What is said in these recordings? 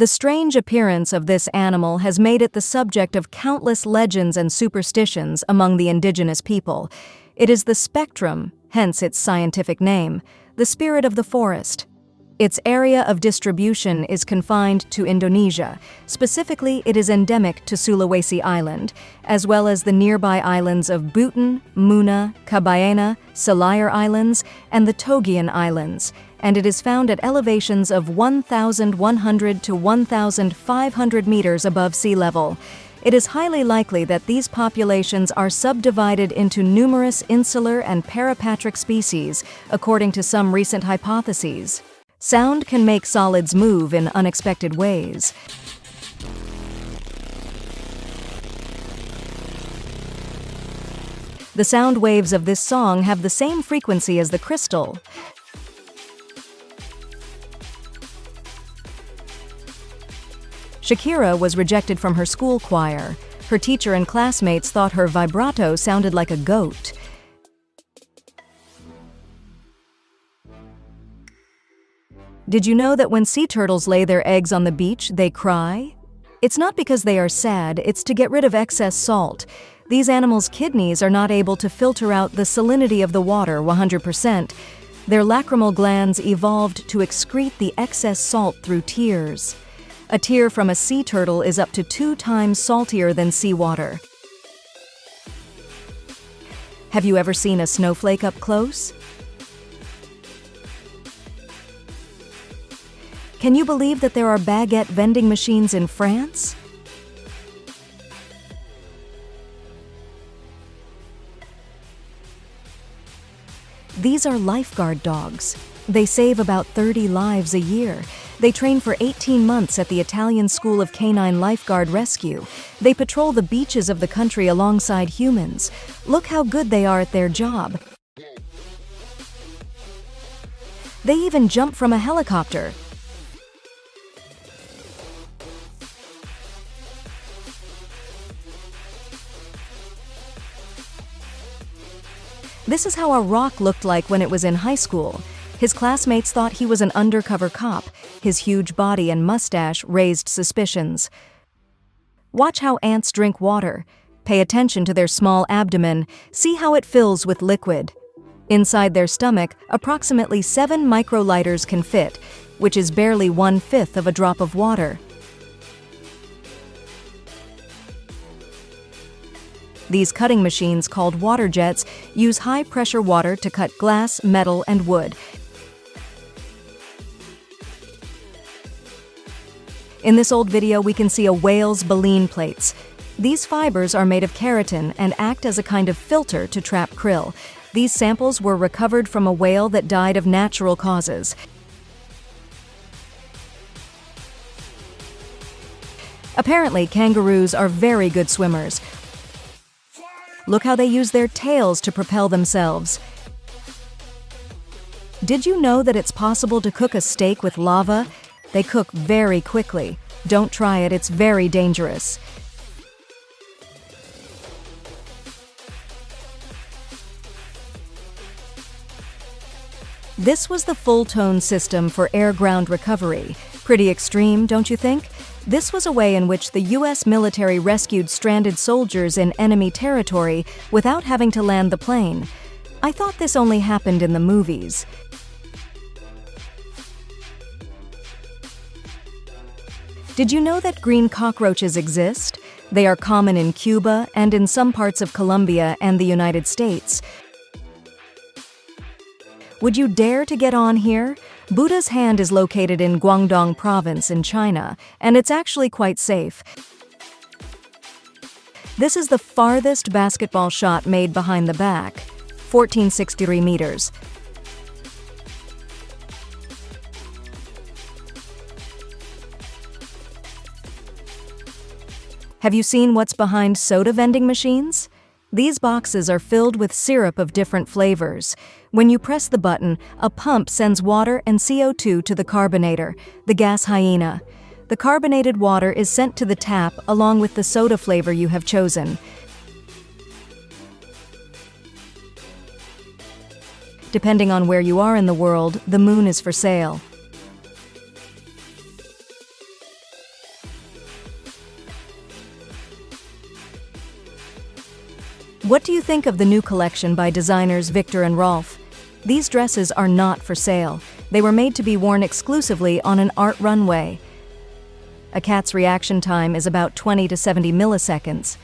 The strange appearance of this animal has made it the subject of countless legends and superstitions among the indigenous people. It is the spectrum, hence its scientific name, the spirit of the forest. Its area of distribution is confined to Indonesia. Specifically, it is endemic to Sulawesi Island, as well as the nearby islands of Buton, Muna, Kabayana, Selayar Islands, and the Togian Islands, and it is found at elevations of 1,100 to 1,500 meters above sea level. It is highly likely that these populations are subdivided into numerous insular and parapatric species, according to some recent hypotheses. Sound can make solids move in unexpected ways. The sound waves of this song have the same frequency as the crystal. Shakira was rejected from her school choir. Her teacher and classmates thought her vibrato sounded like a goat. Did you know that when sea turtles lay their eggs on the beach, they cry? It's not because they are sad, it's to get rid of excess salt. These animals' kidneys are not able to filter out the salinity of the water 100%. Their lacrimal glands evolved to excrete the excess salt through tears. A tear from a sea turtle is up to 2 times saltier than seawater. Have you ever seen a snowflake up close? Can you believe that there are baguette vending machines in France? These are lifeguard dogs. They save about 30 lives a year. They train for 18 months at the Italian School of Canine Lifeguard Rescue. They patrol the beaches of the country alongside humans. Look how good they are at their job. They even jump from a helicopter. This is how a rock looked like when it was in high school. His classmates thought he was an undercover cop. His huge body and mustache raised suspicions. Watch how ants drink water. Pay attention to their small abdomen. See how it fills with liquid. Inside their stomach, approximately 7 microliters can fit, which is barely 1/5 of a drop of water. These cutting machines, called water jets, use high-pressure water to cut glass, metal, and wood. In this old video, we can see a whale's baleen plates. These fibers are made of keratin and act as a kind of filter to trap krill. These samples were recovered from a whale that died of natural causes. Apparently, kangaroos are very good swimmers. Look how they use their tails to propel themselves. Did you know that it's possible to cook a steak with lava? They cook very quickly. Don't try it, it's very dangerous. This was the full-tone system for air-ground recovery. Pretty extreme, don't you think? This was a way in which the U.S. military rescued stranded soldiers in enemy territory without having to land the plane. I thought this only happened in the movies. Did you know that green cockroaches exist? They are common in Cuba and in some parts of Colombia and the United States. Would you dare to get on here? Buddha's hand is located in Guangdong province in China, and it's actually quite safe. This is the farthest basketball shot made behind the back, 1463 meters. Have you seen what's behind soda vending machines? These boxes are filled with syrup of different flavors. When you press the button, a pump sends water and CO2 to the carbonator, the gas hyena. The carbonated water is sent to the tap along with the soda flavor you have chosen. Depending on where you are in the world, the moon is for sale. What do you think of the new collection by designers Victor and Rolf? These dresses are not for sale. They were made to be worn exclusively on an art runway. A cat's reaction time is about 20 to 70 milliseconds.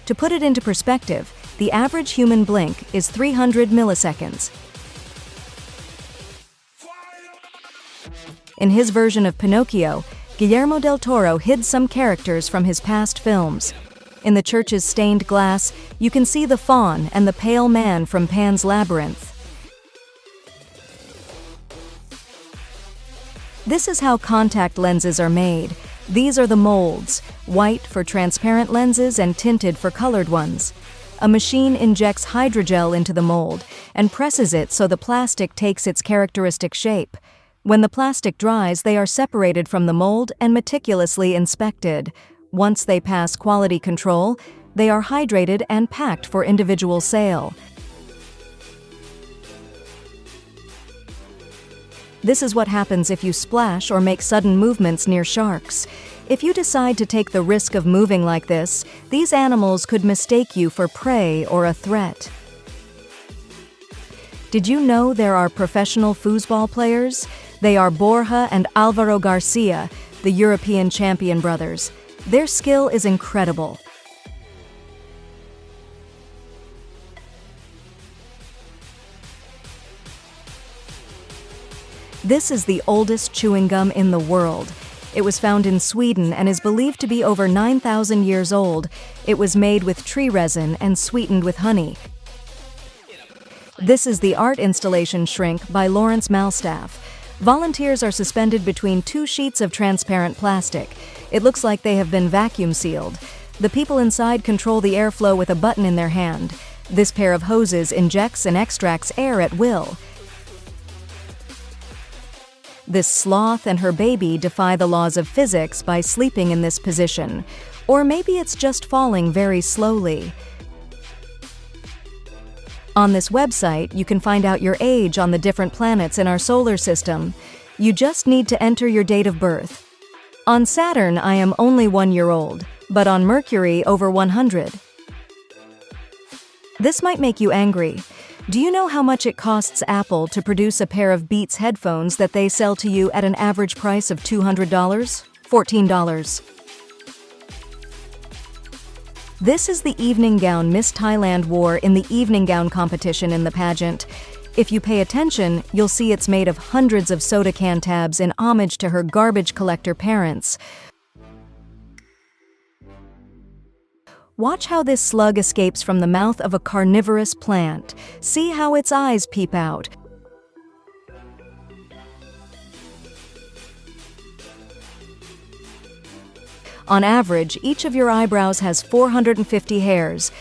To put it into perspective, the average human blink is 300 milliseconds. In his version of Pinocchio, Guillermo del Toro hid some characters from his past films. In the church's stained glass, you can see the faun and the pale man from Pan's Labyrinth. This is how contact lenses are made. These are the molds, white for transparent lenses and tinted for colored ones. A machine injects hydrogel into the mold and presses it so the plastic takes its characteristic shape. When the plastic dries, they are separated from the mold and meticulously inspected. Once they pass quality control, they are hydrated and packed for individual sale. This is what happens if you splash or make sudden movements near sharks. If you decide to take the risk of moving like this, these animals could mistake you for prey or a threat. Did you know there are professional foosball players? They are Borja and Álvaro Garcia, the European champion brothers. Their skill is incredible. This is the oldest chewing gum in the world. It was found in Sweden and is believed to be over 9,000 years old. It was made with tree resin and sweetened with honey. This is the art installation Shrink by Lawrence Malstaff. Volunteers are suspended between two sheets of transparent plastic. It looks like they have been vacuum sealed. The people inside control the airflow with a button in their hand. This pair of hoses injects and extracts air at will. This sloth and her baby defy the laws of physics by sleeping in this position. Or maybe it's just falling very slowly. On this website, you can find out your age on the different planets in our solar system. You just need to enter your date of birth. On Saturn, I am only 1 year old, but on Mercury, over 100. This might make you angry. Do you know how much it costs Apple to produce a pair of Beats headphones that they sell to you at an average price of $200? $14. This is the evening gown Miss Thailand wore in the evening gown competition in the pageant. If you pay attention, you'll see it's made of hundreds of soda can tabs in homage to her garbage collector parents. Watch how this slug escapes from the mouth of a carnivorous plant. See how its eyes peep out. On average, each of your eyebrows has 450 hairs.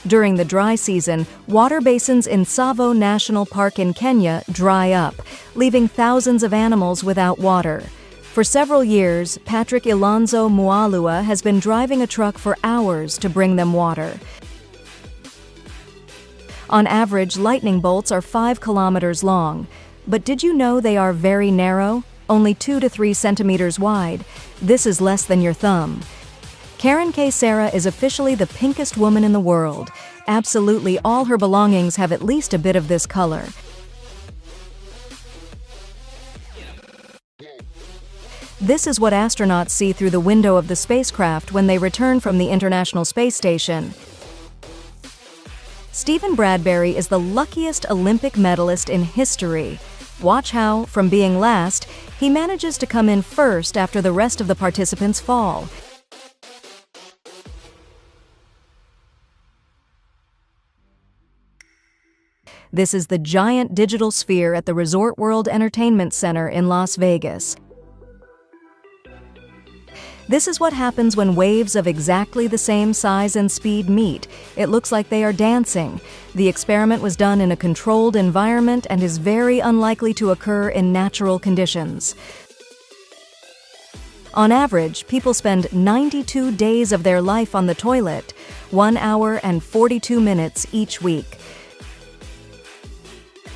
During the dry season, water basins in Tsavo National Park in Kenya dry up, leaving thousands of animals without water. For several years, Patrick Ilonzo Mualua has been driving a truck for hours to bring them water. On average, lightning bolts are 5 kilometers long. But did you know they are very narrow? Only 2 to 3 centimeters wide. This is less than your thumb. Karen K. Sarah is officially the pinkest woman in the world. Absolutely all her belongings have at least a bit of this color. This is what astronauts see through the window of the spacecraft when they return from the International Space Station. Stephen Bradbury is the luckiest Olympic medalist in history. Watch how, from being last, he manages to come in first after the rest of the participants fall. This is the giant digital sphere at the Resort World Entertainment Center in Las Vegas. This is what happens when waves of exactly the same size and speed meet. It looks like they are dancing. The experiment was done in a controlled environment and is very unlikely to occur in natural conditions. On average, people spend 92 days of their life on the toilet, 1 hour and 42 minutes each week.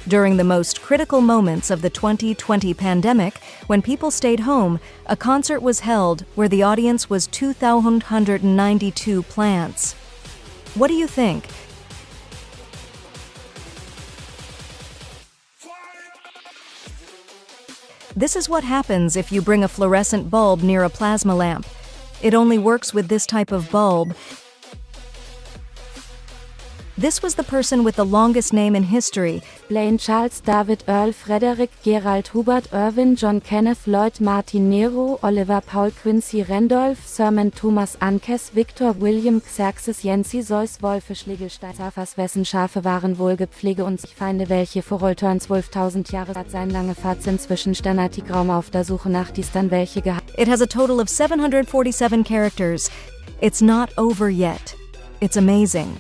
During the most critical moments of the 2020 pandemic, when people stayed home, a concert was held where the audience was 2,192 plants. What do you think? This is what happens if you bring a fluorescent bulb near a plasma lamp. It only works with this type of bulb. This was the person with the longest name in history. Blaine, Charles, David, Earl, Frederick, Gerald, Hubert, Irvin, John, Kenneth, Lloyd, Martin, Nero, Oliver, Paul, Quincy, Randolph, Sermon, Thomas, Ankes, Victor, William, Xerxes, Jensi, Zeus, Wolfe, Schlegelstein, Safas, wessen Schafe waren wohlgepflege und sich Feinde, welche vor Roltern 12.000 Jahre hat sein lange Fahrt sind zwischen Sternatigraum auf der Suche nach dies dann welche gehabt. It has a total of 747 characters. It's not over yet. It's amazing.